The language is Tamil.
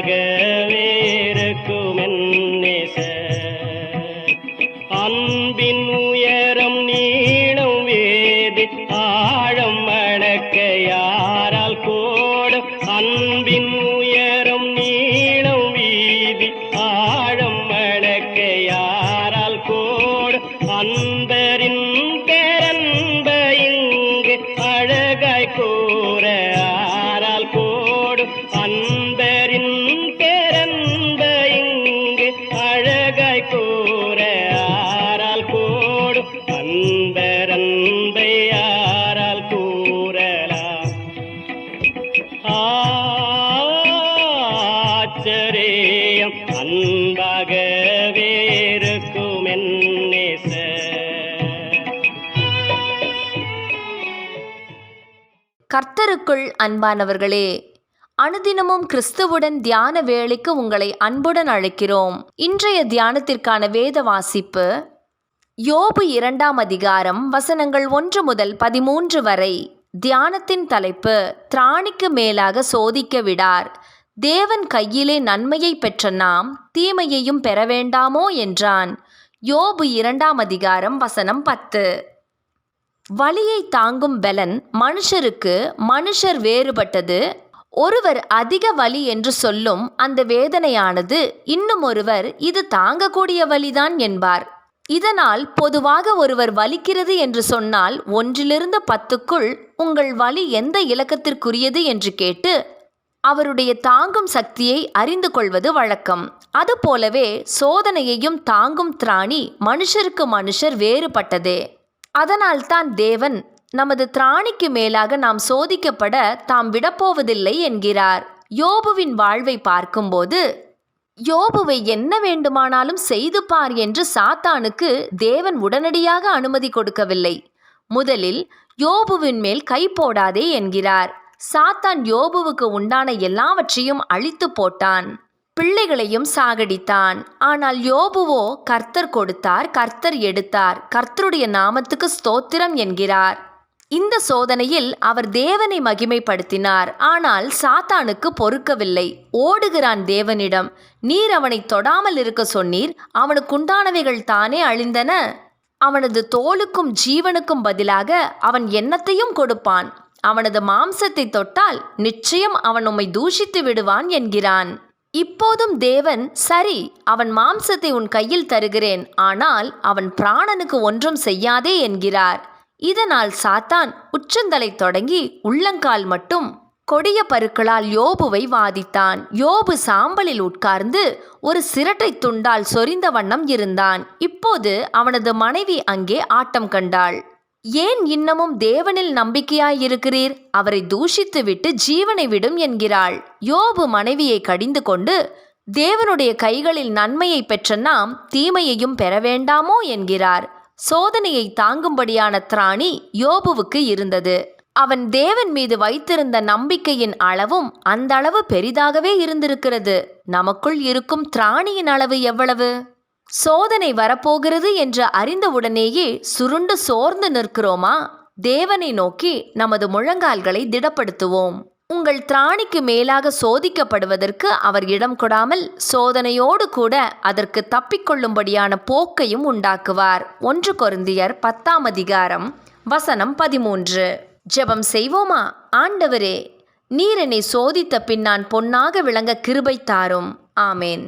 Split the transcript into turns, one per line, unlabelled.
அன்பாகவே இருக்கும் என் நேசர். அன்பின் உயரம் நீளம் வேதி ஆழம் அடக்க யாரால் கூடும். அன்பின் உயரம் நீளம் வீதி ஆழம் அடக்க யாரால் கூடும். அன்பரின் பேரன்ப இங்கு அழகாய் கூற யாரால் கூடும். அன்பரின் பேரன்ப இங்கு அழகாய் கூற யாரால் கூடும். அன்பரன்பை யாரால் கூறலாம். ஆச்சரியம் அன்பாகவே இருக்கும் என் நேசர்.
கர்த்தருக்குள் அன்பானவர்களே, அனுதினமும் கிறிஸ்துவுடன் தியான வேளைக்கு உங்களை அன்புடன் அழைக்கிறோம். இன்றைய தியானத்திற்கான வேத வாசிப்பு யோபு 2ஆம் அதிகாரம் வசனங்கள் 1 முதல் 13 வரை. தியானத்தின் தலைப்பு திராணிக்கு மேலாக சோதிக்க விடார். தேவன் கையிலே நன்மையை பெற்ற நாம் தீமையையும் பெற வேண்டாமோ என்றான். யோபு 2ஆம் அதிகாரம் வசனம் 10. வலியை தாங்கும் பலன் மனுஷருக்கு மனுஷர் வேறுபட்டது. ஒருவர் அதிக வலி என்று சொல்லும் அந்த வேதனையானது இன்னும் ஒருவர் இது தாங்கக்கூடிய வலிதான் என்பார். இதனால் பொதுவாக ஒருவர் வலிக்கிறது என்று சொன்னால் 1லிருந்து 10க்குள் உங்கள் வலி எந்த இலக்கத்திற்குரியது என்று கேட்டு அவருடைய தாங்கும் சக்தியை அறிந்து கொள்வது வழக்கம். அதுபோலவே சோதனையையும் தாங்கும் திராணி மனுஷருக்கு மனுஷர் வேறுபட்டதே. அதனால்தான் தேவன் நமது திராணிக்கு மேலாக நாம் சோதிக்கப்பட தாம் விடப்போவதில்லை என்கிறார். யோபுவின் வாழ்வை பார்க்கும்போது யோபுவை என்ன வேண்டுமானாலும் செய்து பார் என்று சாத்தானுக்கு தேவன் உடனடியாக அனுமதி கொடுக்கவில்லை. முதலில் யோபுவின் மேல் கை போடாதே என்கிறார். சாத்தான் யோபுவுக்கு உண்டான எல்லாவற்றையும் அழித்து போட்டான், பிள்ளைகளையும் சாகடித்தான். ஆனால் யோபுவோ கர்த்தர் கொடுத்தார், கர்த்தர் எடுத்தார், கர்த்தருடைய நாமத்துக்கு ஸ்தோத்திரம் என்கிறார். இந்த சோதனையில் அவர் தேவனை மகிமைப்படுத்தினார். ஆனால் சாத்தானுக்கு பொறுக்கவில்லை. ஓடுகிறான் தேவனிடம். நீர் அவனை தொடாமல் இருக்க சொன்னீர், அவனுக்குண்டானவைகள் தானே அழிந்தன. அவனது தோலுக்கும் ஜீவனுக்கும் பதிலாக அவன் எண்ணத்தையும் கொடுப்பான். அவனது மாம்சத்தை தொட்டால் நிச்சயம் அவன் உம்மை தூஷித்து விடுவான் என்கிறான். இப்போதும் தேவன், சரி, அவன் மாம்சத்தை உன் கையில் தருகிறேன், ஆனால் அவன் பிராணனுக்கு ஒன்றும் செய்யாதே என்கிறார். இதனால் சாத்தான் உச்சந்தலை தொடங்கி உள்ளங்கால் மட்டும் கொடிய பருக்களால் யோபுவை வாதித்தான். யோபு சாம்பலில் உட்கார்ந்து ஒரு சிரட்டை துண்டால் சொரிந்த வண்ணம் இருந்தான். இப்போது அவனது மனைவி அங்கே ஆட்டம் கண்டாள். ஏன் இன்னமும் தேவனில் நம்பிக்கையாயிருக்கிறீர்? அவரை தூஷித்துவிட்டு ஜீவனை விடும் என்கிறாள். யோபு மனைவியை கடிந்து கொண்டு, தேவனுடைய கைகளில் நன்மையை பெற்ற நாம் தீமையையும் பெற வேண்டாமோ என்கிறார். சோதனையை தாங்கும்படியான திராணி யோபுவுக்கு இருந்தது. அவன் தேவன் மீது வைத்திருந்த நம்பிக்கையின் அளவும் அந்த அளவு பெரிதாகவே இருந்திருக்கிறது. நமக்குள் இருக்கும் திராணியின் அளவு எவ்வளவு? சோதனை வரப்போகிறது என்று அறிந்தவுடனேயே சுருண்டு சோர்ந்து நிற்கிறோமா? தேவனை நோக்கி நமது முழங்கால்களை திடப்படுத்துவோம். உங்கள் திராணிக்கு மேலாக சோதிக்கப்படுவதற்கு அவர் இடம் கொடாமல் சோதனையோடு கூட அதற்கு தப்பிக்கொள்ளும்படியான போக்கையும் உண்டாக்குவார். 1 கொரிந்தியர் 10ஆம் அதிகாரம் வசனம் 13. ஜெபம் செய்வோமா? ஆண்டவரே, நீர் என்னை சோதித்த பின் நான் பொன்னாக விளங்க கிருபை தாரும். ஆமேன்.